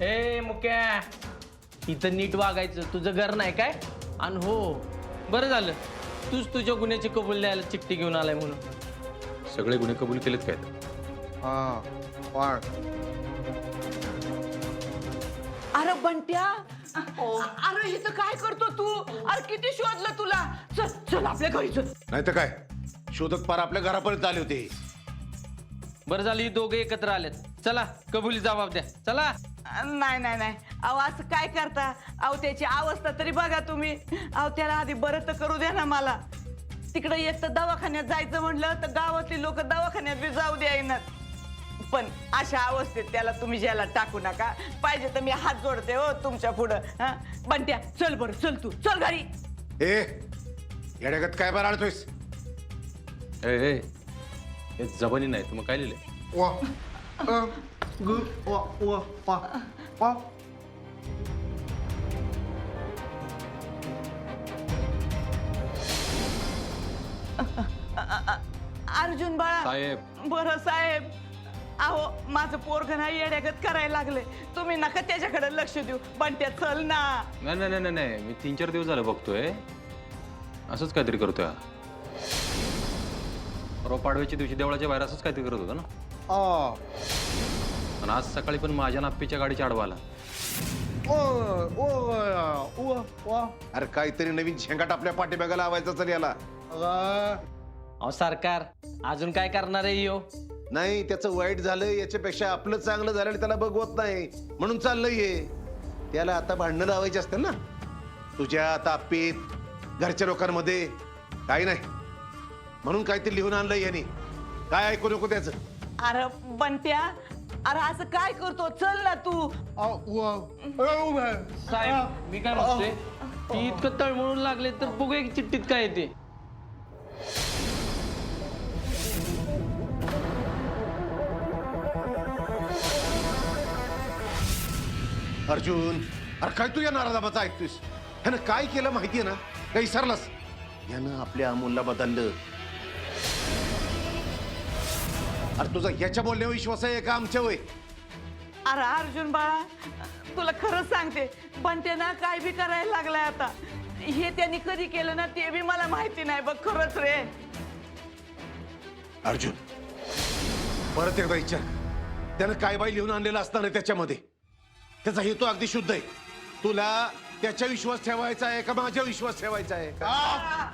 ए मुक्या, इथं नीट वागायचं, तुझं घर नाही काय? आणि हो, बरं झालं तूच तुझ्या गुन्ह्याची कबूल द्यायला चिठ्ठी घेऊन आलाय म्हणून. सगळे गुन्हे कबूल केलेत काय? अरे बंट्या, अरे इथं काय करतो तू? अरे किती शोधलं तुला. चल चल आपल्या घरी चल. नाही तर काय, शोधक पार आपल्या घरापर्यंत आले होते. बरं झालं ही दोघे एकत्र आलेत. चला कबुली जबाब द्या, चला. नाही नाही नाही, अहो असं काय करता? अहो त्याची अवस्था तरी बघा तुम्ही. अहो त्याला आधी बरं तर करू द्या ना मला. तिकडे एक तर दवाखान्यात जायचं म्हटलं तर गावातली लोक दवाखान्यात बी जाऊ द्यायनात. पण अशा अवस्थेत त्याला तुम्ही ज्याला टाकू नका. पाहिजे तर मी हात जोडते हो तुमच्या पुढं. हा बंट्या चल बरं, चल तू चल घरी. ए येड्यागत काय बरं आणतोयस? ए हे जबानी नाही तर मग काय लिहिलंय? अर्जुन बाळा. साहेब. बरं साहेब. अहो माझं पोरग नाही येड्यागत करायला लागले. तुम्ही नका त्याच्याकडे लक्ष देऊ. बंट्या चल ना. नाही नाही नाही नाही, मी 3-4 दिवस झालं बघतोय असंच काहीतरी करतोय. परवा पाडव्याच्या दिवशी देवळाच्या बाहेर असंच काहीतरी करत होता ना. आणि आज सकाळी पण माझ्या नाप्पीच्या गाडीच्या आडवा आला. अरे काहीतरी नवीन झेंगाट आपल्या पाठीमागे लावायचा तर याला. अहो सरकार अजून काय करणार आहे यो? नाही, त्याचं वाईट झालं याच्यापेक्षा आपलं चांगलं झालं आणि त्याला बघवत नाही म्हणून चाललंय हे. त्याला आता भांडणं लावायची असते ना तुझ्या तापीत घरच्या लोकांमध्ये. काही नाही म्हणून काहीतरी लिहून आणलंय यांनी. काय ऐकू नको त्याचं. अरे बंट्या, अरे असं काय करतो? चल ना तू. साहेब मी काय म्हणतोय, ती इतकं तळमळून लागले तर बघूया की चिठ्ठीत काय येते. अर्जुन, अरे काय तू या नाराजाबाचं ऐकतोयस? ह्यानं काय केलं माहितीये ना? काही विसरलास? यानं आपल्या अमोलला बदललं. अरे तुझा याच्या बोलण्यावर विश्वास आहे का आमच्या वय? अरे अर्जुन बाळा, तुला खरं सांगते, बंट्या ना काय बी करायला लागलाय आता. हे त्यांनी कधी केलं ना ते बी मला माहिती नाही बघ. खरंच रे अर्जुन, परत एकदा विचार. त्यानं काय बाई लिहून आणलेलं असणार आहे त्याच्यामध्ये? त्याचा हेतू अगदी शुद्ध आहे. तुला त्याच्या विश्वास ठेवायचा आहे का माझ्या विश्वास ठेवायचा आहे का?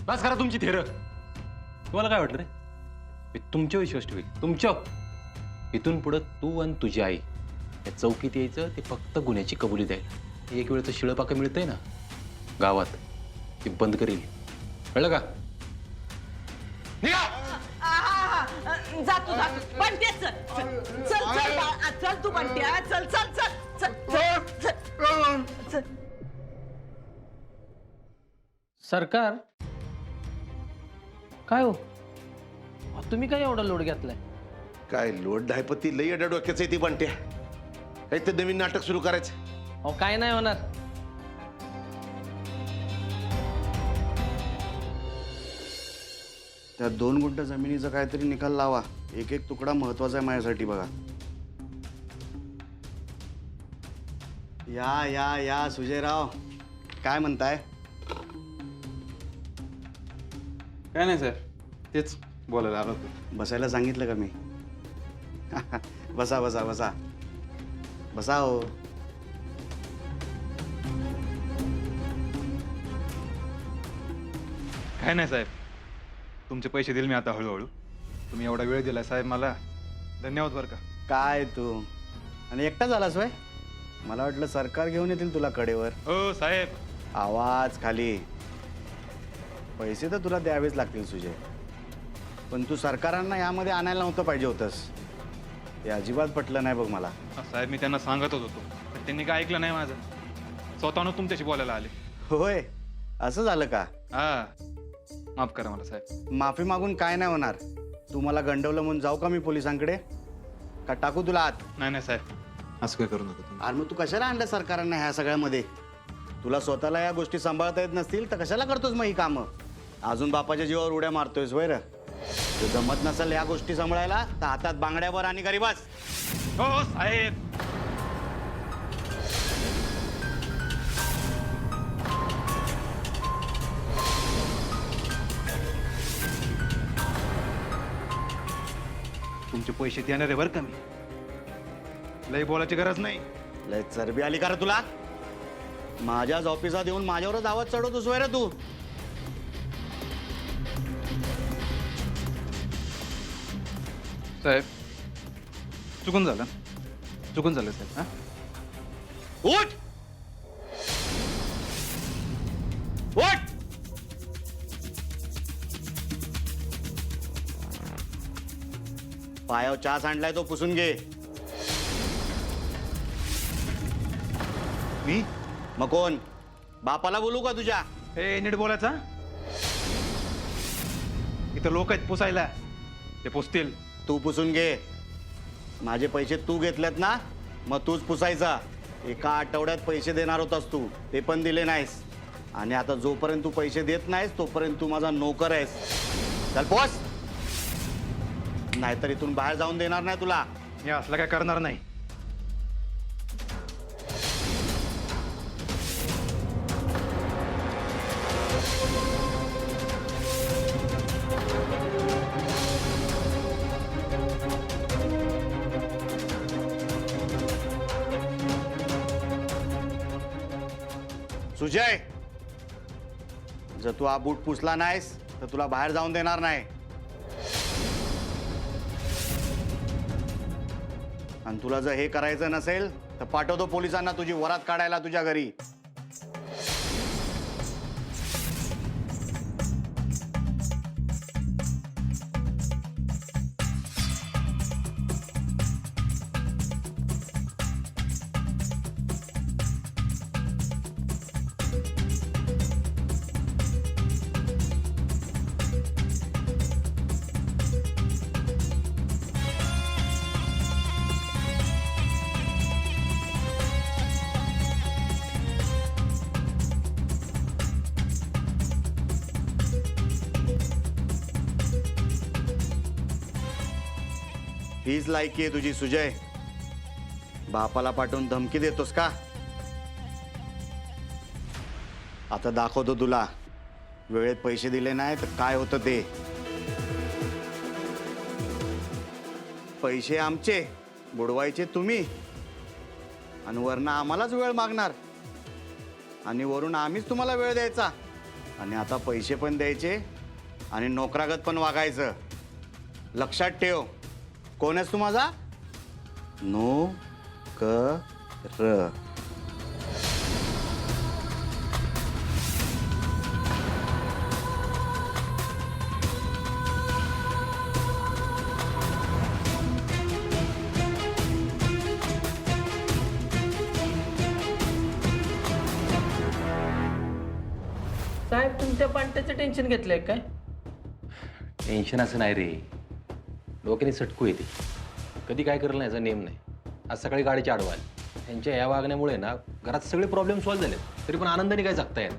बस करा तुमची थेर. तुम्हाला काय वाटलं रे? मी तुमच्या विश्वास ठेवेल, तुमच्या. इथून पुढं तू आणि तुझी आई या चौकीत यायचं ते फक्त गुन्ह्याची कबुली द्यायला. एक वेळचं शिळपाकं मिळतंय ना गावात, ते बंद करेल. कळलं का? जातो जातो. बंट्या चल चल चल चल बाळा, चल तू बंट्या. चल चल चल चल चल चल. सरकार काय हो, तुम्ही काय एवढा लोड घेतलाय? काय लोट धायपती लई अड्या डोक्याचं आहे ती बंट्या. काही ते नवीन नाटक सुरू करायचं. अहो काय नाही होणार. त्या 2 गुंठ जमिनीचा काहीतरी निकाल लावा. एक एक तुकडा महत्वाचा आहे माझ्यासाठी. बघा, या या या सुजयराव, काय म्हणताय? काय नाही सर, तेच बोलायला आलो होतो. बसायला सांगितलं का मी? बसा बसा बसा बसा हो. काय नाही साहेब, तुमचे पैसे देईल मी आता हळूहळू. तुम्ही एवढा वेळ दिलाय साहेब मला, धन्यवाद बरं का. काय तू आणि एकटा झालास वय? मला वाटलं सरकार घेऊन येतील तुला कडेवर. हो साहेब. आवाज खाली. पैसे तर तुला द्यावेच लागतील सुजय, पण तू सरकारांना यामध्ये आणायला नव्हतं पाहिजे होतंस. ते अजिबात पटलं नाही बघ मला. साहेब मी त्यांना सांगतच होतो, पण त्यांनी काय ऐकलं नाही माझं. स्वतःहून तुमच्याशी बोलायला आले. होय, असं झालं का? हा, माफ करा मला साहेब. माफी मागून काय नाही होणार. तू मला गंडवलं म्हणून जाऊ का मी पोलिसांकडे, का टाकू तुला आत? नाही नाही साहेब, असं काय करू नका तुम्ही. अरे मग तू कशाला आणलं सरकारांना ह्या सगळ्यामध्ये? तुला स्वतःला या गोष्टी सांभाळता येत नसतील तर कशाला करतोस मग ही कामं? अजून बापाच्या जीवावर उड्या मारतोयस वैर. तू जमत नसेल या गोष्टी सांभाळायला तर हातात बांगड्यावर आणि गरीबास. हो साहेब. तुमचे पैसे देणार आहे बरं का मी. लई बोलायची गरज नाही. लय चरबी आली का रे तुला? माझ्याच ऑफिसात येऊन माझ्यावरच आवाज चढवतोस वैर तू. साहेब चुकून झालं, चुकून झालं साहेब. हा, उठ उठ. पायाव चहा सांडलाय तो पुसून घे. मी मग कोण? बापाला बोलू का तुझ्या? हे नीट बोलायचा. इथं लोक आहेत पुसायला, ते पुसतील. तू पुसून घे. माझे पैसे तू घेतलेत ना, मग तूच पुसायचा. एका आठवड्यात पैसे देणार होतास तू, ते पण दिले नाहीस. आणि आता जोपर्यंत तू पैसे देत नाहीस तोपर्यंत तू माझा नोकर आहेस. चल पोस, नाहीतर इथून बाहेर जाऊन देणार नाही तुला. मी असलं काय करणार नाही. सुजय, जर तू हा बूट पुसला नाहीस तर तुला बाहेर जाऊन देणार नाही. आणि तुला जर हे करायचं नसेल तर पाठवतो पोलिसांना तुझी वरात काढायला तुझ्या घरी. हीच लायकी आहे तुझी सुजय. बापाला पाठवून धमकी देतोस का? आता दाखवतो तुला. वेळेत पैसे दिले नाही तर काय होतं ते. पैसे आमचे, बुडवायचे तुम्ही, आणि वरनं आम्हालाच वेळ मागणार, आणि वरून आम्हीच तुम्हाला वेळ द्यायचा, आणि आता पैसे पण द्यायचे आणि नोकरागत पण वागायचं. लक्षात ठेव. कोण आहेस तू माझा? नो क र. साहेब तुमच्या पांट्याचं टेन्शन घेतलंय काय? टेन्शन असं नाही रे, डोक्याने सटकू येते. कधी काय करेल नाही याचा नेम नाही. आज सकाळी गाडीची आडवा आली. त्यांच्या या वागण्यामुळे ना घरात सगळे प्रॉब्लेम सॉल्व्ह झाले, तरी पण आनंदाने काय जगता येईल.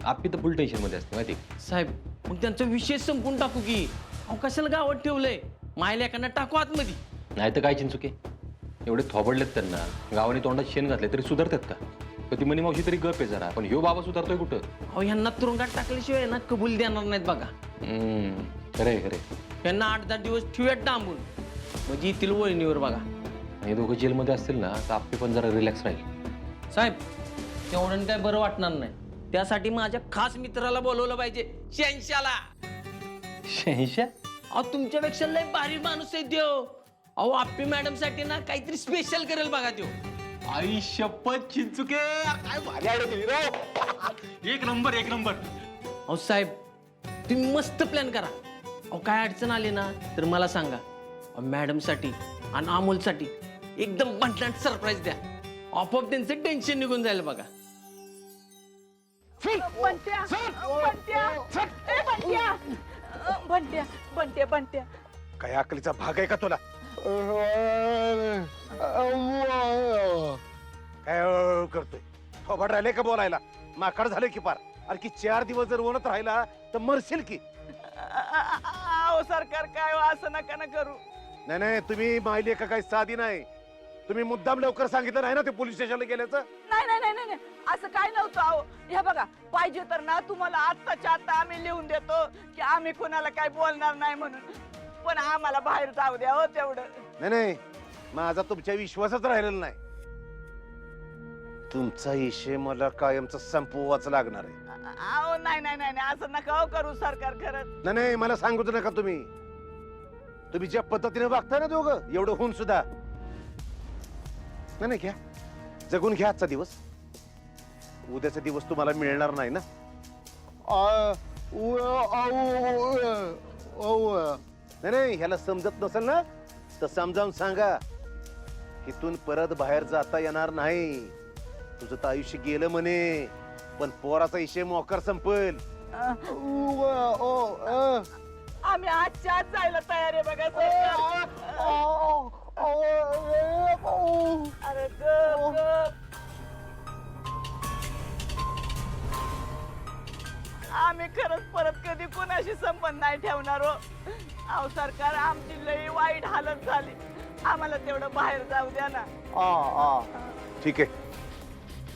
आपली तर फुल टेन्शनमध्ये असते माहिती आहे. साहेब मग त्यांचा विषय संपून टाकू की. अहो कशाला गावात ठेवलंय? मायला एकांना टाकू आतमध्ये. नाही तर काय चिंचुके, एवढे थोबडलेत त्यांना. गावाने तोंडात शेण घातले तरी सुधारतात का? कधी मनी मावशी तरी गप आहे जरा, पण ह्यो बाबा सुधारतोय कुठं? अहो ह्यांना तुरुंगात टाकल्याशिवाय ना कबूल देणार नाहीत बघा. खरे खरे. यांना 8-10 दिवस ठेवूयात डांबून, म्हणजे येतील वळणीवर बघा. हे दोघं जेलमध्ये असतील ना तर आपली पण जरा रिलॅक्स राहील. साहेब तेवढं काय बरं वाटणार नाही. त्यासाठी माझ्या खास मित्राला बोलवलं पाहिजे, शहनशाला. 86? अहो तुमच्यापेक्षा लय भारी माणूस आहे त्यो. अहो आप्पी मॅडम साठी ना काहीतरी स्पेशल करेल बघा त्यो. आई शपथ चिंचुके, काय भारी आयडिया दिली राव. एक नंबर, एक नंबर. अहो साहेब, तुम्ही मस्त प्लॅन करा. अहो काय अडचण आली ना तर मला सांगा. मॅडम साठी आणि अमोलसाठी एकदम बंटलाट सरप्राईज द्या. आपोआप त्यांचं टेन्शन निघून जाईल बघा. बंट्या बंट्या बंट्या काय अकलीचा भाग आहे का तुला? काय करतोय? थोबाड राहिले का बोलायला? माकड झाले की पार. अरे की 4 दिवस जर ओनत राहिला तर मरशील की. अहो सरकार काय असं नका ना करू. नाही नाही, तुम्ही माहिली का काही साधी नाही. तुम्ही मुद्दाम लवकर सांगितलं नाही ना ते पोलीस स्टेशनला गेल्याचं. नाही नाही नाही नाही असं काय नव्हतं. अहो हे बघा, पाहिजे तर ना तुम्हाला आत्ताच्या आत्ता आम्ही लिहून देतो की आम्ही कोणाला काय बोलणार नाही म्हणून, पण आम्हाला बाहेर जाऊ द्या हो तेवढं. नाही नाही, माझा तुमच्या विश्वासच राहिलेला नाही. तुमचा विषय मला कायमचा संपवाच लागणार आहे. अहो नाही नाही नाही नाही, असं नका हो करू सरकार खरंच. नाही नाही, मला सांगूच नका तुम्ही. तुम्ही ज्या पद्धतीने वागताय ना दोघं, एवढं होऊन सुद्धा. नाही नाही, घ्या जगून घ्या आजचा दिवस. उद्याचा दिवस तुम्हाला मिळणार नाही ना. नाही नाही, ह्याला समजत नसेल ना तर समजावून सांगा. इथून परत बाहेर जाता येणार नाही. तुझं तर आयुष्य गेलं म्हणे, पण पोराचा विषय मोकार संपल. आम्ही आजच्या आज जायला तयार आहे बघा सरकार. अरे गप गप. आम्ही खरंच परत कधी कोणाशी संबंध नाही ठेवणार हो. अहो सरकार, आमची लई वाईट हालत झाली. आम्हाला तेवढं बाहेर जाऊ द्या ना. ठीक आहे,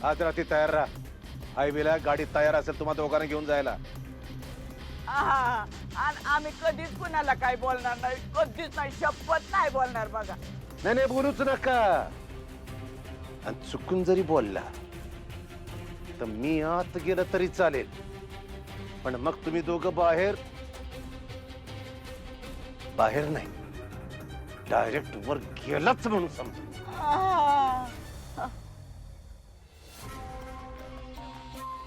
आज रात्री तयार राहा. हायवेला गाडी तयार असेल तुम्हा दोघांना घेऊन जायला. आहा, आणि आम्ही कधीच कुणाला काय बोलणार नाही, कधीच नाही, शपथ नाही बोलणार बघा. नाही नाही, बोलूच नका. आणि चुकून जरी बोलला तर मी आत गेलं तरी चालेल, पण मग तुम्ही दोघं बाहेर बाहेर नाही, डायरेक्ट वर गेलाच म्हणून समजा. आहा.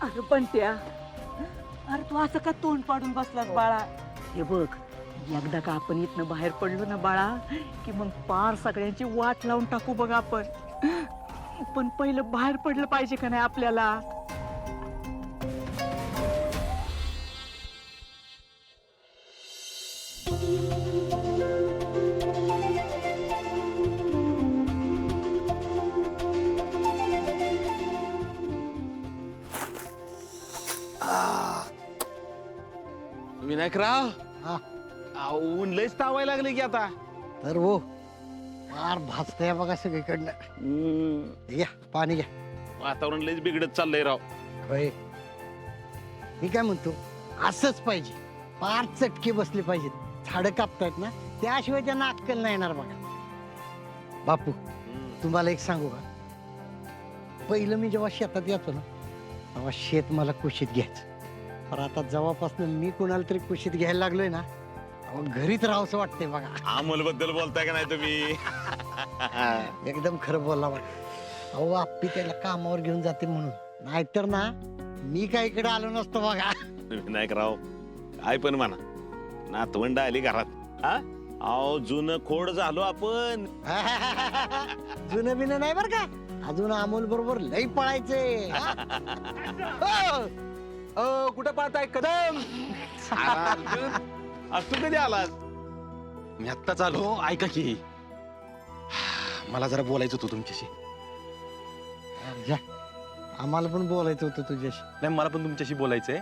अरे बंट्या, अरे तू असं का तोंड पाडून बसलास बाळा? हे बघ, एकदा का आपण इथनं बाहेर पडलो ना बाळा की मग पार सगळ्यांची वाट लावून टाकू बघ आपण. पण पहिलं बाहेर पडलं पाहिजे का नाही आपल्याला? विनायकराव, ऊन लयच तावायला लागले की आता. तर हो, फार भाजतंय बघा सगळीकडनं. घ्या पाणी घ्या. वातावरण लयच बिघडत चाललंय राव. होय, मी काय म्हणतो, असंच पाहिजे. फार चटके बसले पाहिजेत. झाडं कापतायत ना, त्याशिवाय त्यांना अक्कल नाही येणार बघा. बापू, तुम्हाला एक सांगू का? पहिलं मी जेव्हा शेतात यायचो ना, तेव्हा शेत मला कुशीत घ्यायचं. पण आता जेव्हापासून मी कोणाला तरी कुशीत घ्यायला लागलोय ना, घरीच राहावंसं वाटतंय बघा. अमोल बद्दल बोलताय का नाही तुम्ही? एकदम खरं बोलला बघा. अहो आप्पी त्याला कामावर घेऊन जाते म्हणून, नाहीतर ना मी काय इकडे आलो नसतो बघा. विनायकराव, काय पण म्हणा, नातवंड आली घरात. हा, अहो जुनं खोड झालो आपण. जुनं बिनं नाही बर का, अजून अमोल बरोबर लई पळायचे. कुठं पाहताय कदम? तू कधी आलास? मी आत्ताच आलो. ऐका की, मला जरा बोलायचं होतं तुमच्याशी. जा, आम्हाला पण बोलायचं होतं तुझ्याशी. नाही, मला पण तुमच्याशी बोलायचंय,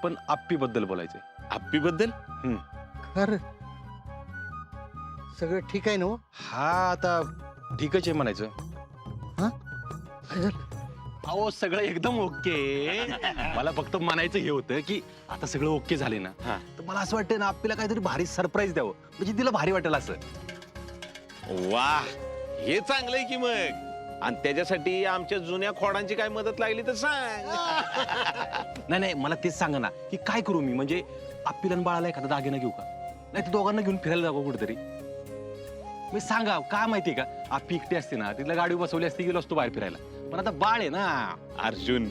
पण आप्पी बद्दल बोलायचंय. आप्पी बद्दल? खरं सगळं ठीक आहे ना? हा, आता ठीकच आहे म्हणायचं. हा, अहो सगळं एकदम ओके. मला फक्त म्हणायचं हे होतं की आता सगळं ओके झाले ना, तर मला असं वाटतं ना आपल्याला काहीतरी भारी सरप्राईज द्यावं, म्हणजे तिला भारी वाटेल असं. वा, हे चांगलंय की मग. आणि त्याच्यासाठी आमच्या जुन्या खोडांची काय मदत लागली तर सांग. नाही नाही, मला तेच सांगा ना की काय करू मी, म्हणजे आप्पीला आणि बाळाला एखादा दागिना घेऊ का, नाही तर दोघांना घेऊन फिरायला जाऊ का कुठेतरी. मी सांगा काय माहितीये का, आप्पी एकटी असते ना तिला गाडी बसवली असती, गेलो असतो बाहेर फिरायला. पण आता बाळ आहे ना. अर्जुन,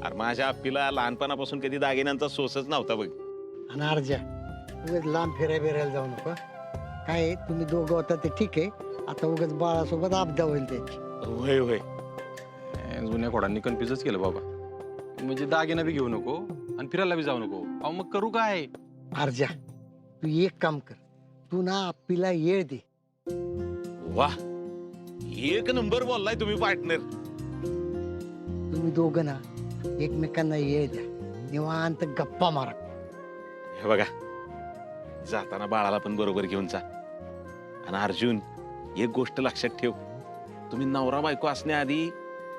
अरे माझ्या आप्पीला लहानपणापासून कधी दागिन्यांचा सोसच नव्हता बघ. आणि अर्जा उगाच लांब फिरायला जाऊ नका. काय आहे, तुम्ही दोघं होता ते ठीक आहे, आता उगाच बाळासोबत आपदा होईल त्याची. होय होय. जुन्या खोडांनी कन्फ्युजच केलं बाबा. म्हणजे दागिना बी घेऊ नको आणि फिरायला बी जाऊ नको. अहो मग करू काय. अर्जा तू एक काम कर, तू ना आप्पीला येळ दे. वाह, एक नंबर बोललाय तुम्ही पार्टनर. तुम्ही दोघं ना एकमेकांना येळ द्या, निवांत गप्पा मारा. हे बघा, जाताना बाळाला पण बरोबर घेऊन जा. आणि अर्जुन, एक गोष्ट लक्षात ठेव, तुम्ही नवरा बायको असण्याआधी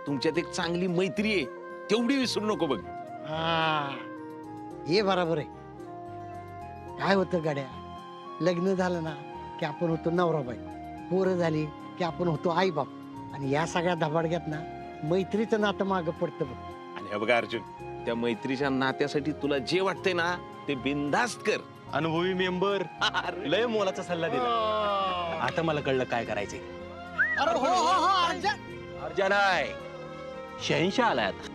तुमच्यात एक चांगली मैत्री आहे, तेवढी विसरू नको बघ. हा, हे बरोबर आहे. काय होतं गाड्या, लग्न झालं ना की आपण होतो नवरा बाई, पोरं झाली की आपण होतो आई बाप, आणि या सगळ्या धबाडग्यात ना मैत्रीचं नातं मागं पडतं बघ. आणि हे बघा अर्जुन, त्या मैत्रीच्या नात्यासाठी तुला जे वाटतंय ना ते बिनधास्त कर. अनुभवी मेंबर लय मोलाचा सल्ला दिला. आता मला कळलं काय करायचंय. अरे हो हो हो अर्जा. अर्जा नाही, शहनशाह आलाय आता.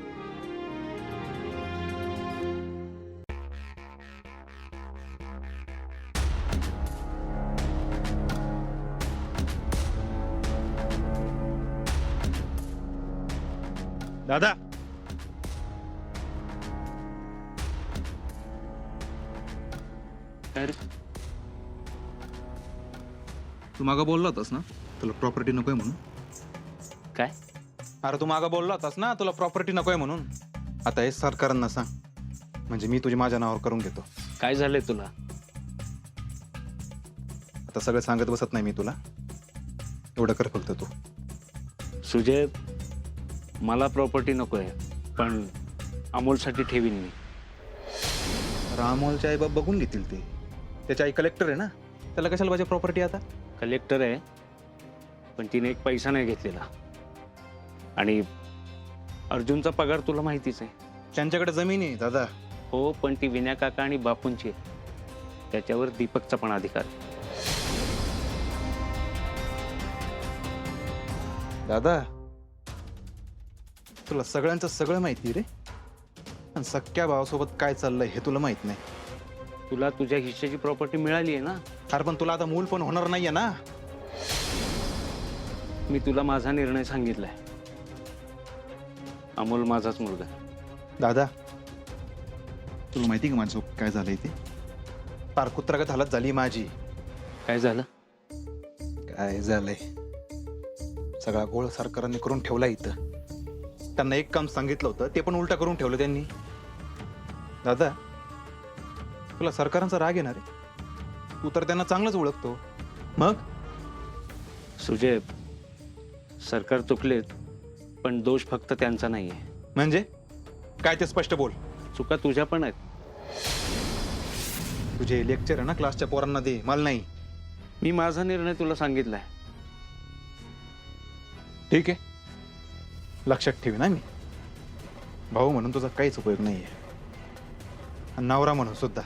दादा, काय रे? तू मागं बोलला होतास ना तुला प्रॉपर्टी नकोय म्हणून. काय? अरे तू मागं बोलला होतास ना तुला प्रॉपर्टी नकोय म्हणून. आता हे सरकारांना सांग, म्हणजे मी तुझी माझ्या नावावर करून घेतो. काय झालंय तुला? आता सगळं सांगत बसत नाही मी तुला, एवढं कर फक्त तू. सुजय, मला प्रॉपर्टी नकोय, पण अमोलसाठी ठेवीन मी. रामोलचे आई बाप बघून घेतील ते. त्याची आई कलेक्टर आहे ना, त्याला कशाला पाहिजे प्रॉपर्टी आता. कलेक्टर आहे, पण तिने एक पैसा नाही घेतलेला. आणि अर्जुनचा पगार तुला माहितीच आहे. त्यांच्याकडे जमीन आहे दादा. हो, पण ती विनय काका आणि बापूंची आहे. त्याच्यावर दीपकचा पण अधिकार आहे. दादा, तुला सगळ्यांचं सगळं माहिती रे, आणि सख्या भावासोबत काय चाललंय हे तुला माहित नाही. तुला तुझ्या हिश्श्याची प्रॉपर्टी मिळाली आहे ना. अरे पण तुला आता मूल पण होणार नाहीये ना. मी तुला माझा निर्णय सांगितलाय. अमोल माझाच मुलगा. दादा, तुला माहिती का माझ्यासोबत काय झालंय ते. पार कुत्रागत हालत झाली माझी. काय झालं? काय झालंय, सगळा गोळ सरकारने करून ठेवला इथं. त्यांना एक काम सांगितलं होतं ते पण उलटा करून ठेवलं त्यांनी. दादा, तुला सरकारांचा राग येणार आहे, तू तर त्यांना चांगलंच ओळखतो. मग सुजय, सरकार चुकलेत, पण दोष फक्त त्यांचा नाहीये. म्हणजे काय ते स्पष्ट बोल. चुका तुझ्या पण आहेत. तुझे लेक्चर आहे ना क्लासच्या पोरांना दे, मला नाही. मी माझा निर्णय तुला सांगितलाय. ठीक आहे, लक्षात ठेवी ना मी. भाऊ म्हणून तुझा काहीच उपयोग नाहीये, आणि नवरा म्हणून सुद्धा.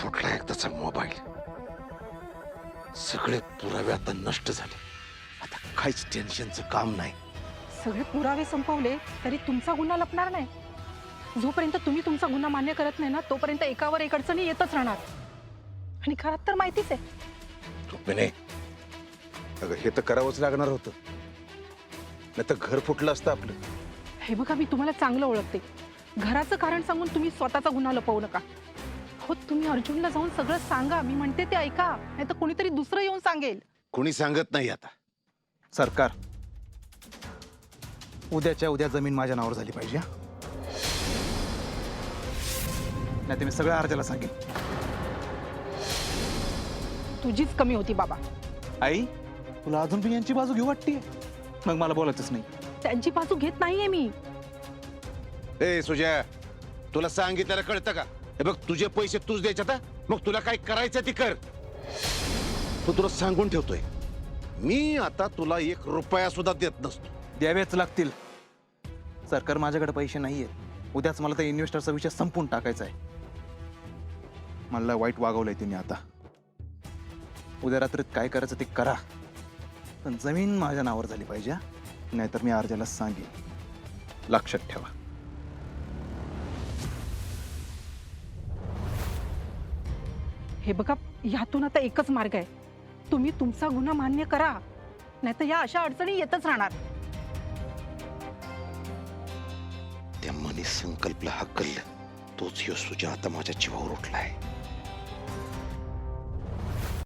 फुटला एकदाचा मोबाईल, सगळे पुरावे आता नष्ट झाले. आता काहीच टेन्शनचं काम नाही. सगळे पुरावे संपवले तरी तुमचा गुन्हा लपणार नाही. जोपर्यंत तुम्ही तुमचा गुन्हा मान्य करत नाही ना, तोपर्यंत एकावर एक अडचणी येतच राहणार. आणि खरात तर माहितीच आहे. विनय, अगं हे तर करावंच लागणार होतं, नाही तर घर फुटलं असतं आपलं. हे बघा, मी तुम्हाला चांगलं ओळखते. घराचं कारण सांगून तुम्ही स्वतःचा गुन्हा लपवू नका. हो, तुम्ही अर्जुनला जाऊन सगळं सांगा. मी म्हणते ते ऐका, नाही तर कोणीतरी दुसरं येऊन सांगेल. कोणी सांगत नाही आता. सरकार, उद्याच्या उद्या जमीन माझ्या नावावर झाली पाहिजे. नाही तर मी सगळं अर्जाला सांगेन. तुझीच कमी होती बाबा. आई, तुला अजून पण यांची बाजू घेऊ वाटते, मग मला बोलायचंच नाही. त्यांची बाजू घेत नाहीये मी. ए सुजया, तुला सांगितलेलं कळतं का? हे बघ, तुझे पैसे तूच द्यायचे आता. मग तुला काय करायचं ते कर. तो तुला सांगून ठेवतोय, मी आता तुला 1 रुपया सुद्धा देत नसतो. द्यावेच लागतील. सरकार माझ्याकडे पैसे नाहीयेत. उद्याच मला त्या इन्व्हेस्टरचा विषय संपून टाकायचा आहे. मला वाईट वागवलंय त्यांनी. आता उद्या रात्रीत काय करायचं ते करा, पण जमीन माझ्या नावावर झाली पाहिजे. नाहीतर मी आरजाला सांगेन. लक्षात ठेवा. हे बघा, ह्यातून आता एकच मार्ग आहे. तुम्ही तुमचा गुन्हा मान्य करा, नाहीतर या अशा अडचणी येतच राहणार. त्या मनी संकल्पला हकललं, तोच यो सुजा आता माझ्या जीवावर उठलाय.